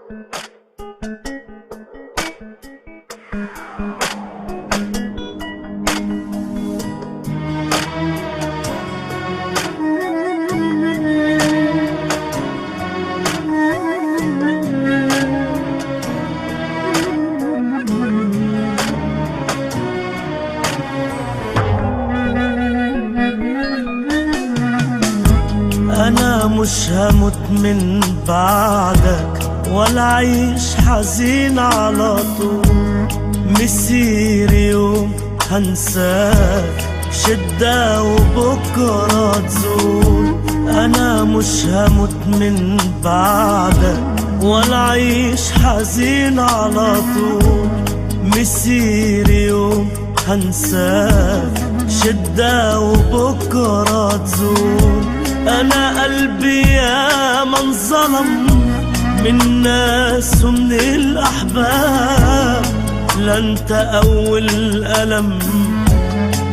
أنا مش هموت من بعدك ولا عيش حزين على طول، مسير يوم هنساك شدة وبكرة تزول. أنا مش هموت من بعدك ولا عيش حزين على طول، مسير يوم هنساك شدة وبكرة تزول. أنا قلبي يا من ظلم من ناس ومن الأحباب، لا أنت أول ألم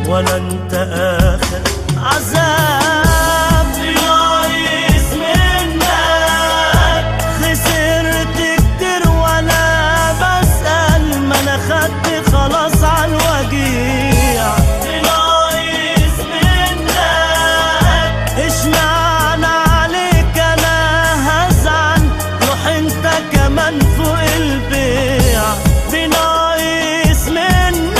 ولا أنت آخر عذاب. يايس منك خسرت كتير ولا بسأل، ما أنا خدت خلاص عالوجيع. يايس منك اشمعنى عليك أنا هزعل، روح أنت كمان فوق البيع. بناقص منك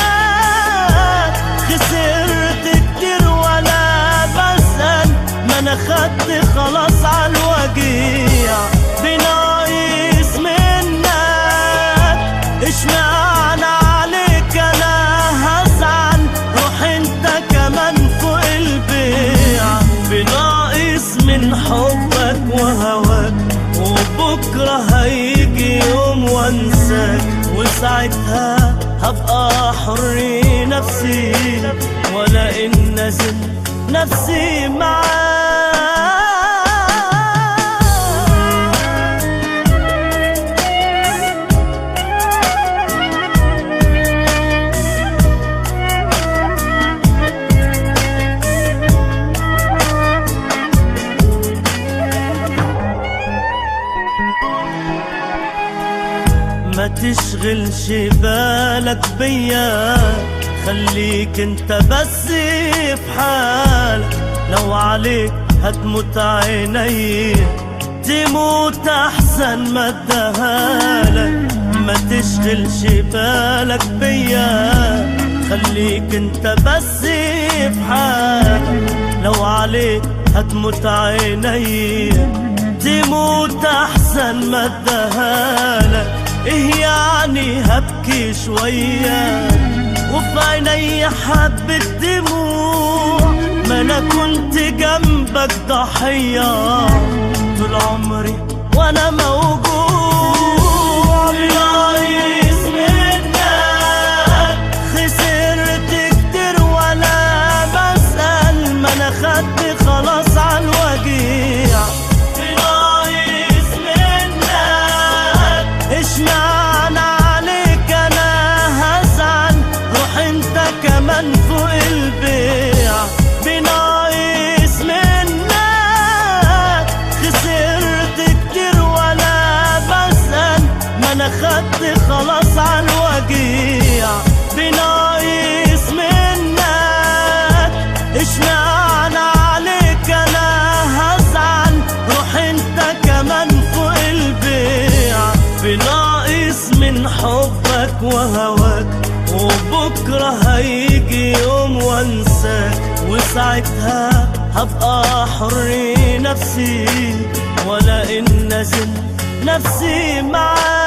خسرت كتير ولا بسأل، ما أنا خدت خلاص عالوجيع. بناقص منك اشمعنى عليك أنا هزعل، روح أنت كمان فوق البيع. بناقص من حبك وهواك، وبكرة هيجي يوم وانساك، وساعتها هبقى حر نفسي ولا إن نزل نفسي معاك. ما تشغلش بالك بيا، خليك انت بس في حالك. لو عليك هتموت عيني تموت احسن ما ادهالك. ما تشغلش بالك بيا، خليك انت بس في حالك. لو عليك هتموت عيني تموت احسن ما ادهالك. ايه يعني هبكي شوية وفي عيني حبة دموع، ما انا كنت جنبك ضحية طول عمري وانا موجوع. يايس منك خسرت كتير ولا بسأل، ما انا خدت خلاص عالوجيع. يايس منك اشمعنى عليك انا هزعل، روح انت كمان فوق البيع. بناقص منك خسرت كتير ولا بسأل، ما انا خدت خلاص عالوجيع. بناقص منك اشمعنى عليك انا هزعل، روح انت كمان فوق البيع. بناقص من حبك وهواك، وبكرة هيجي يوم وانساك، وساعتها هبقى حر نفسي ولا إن نزل نفسي معاك.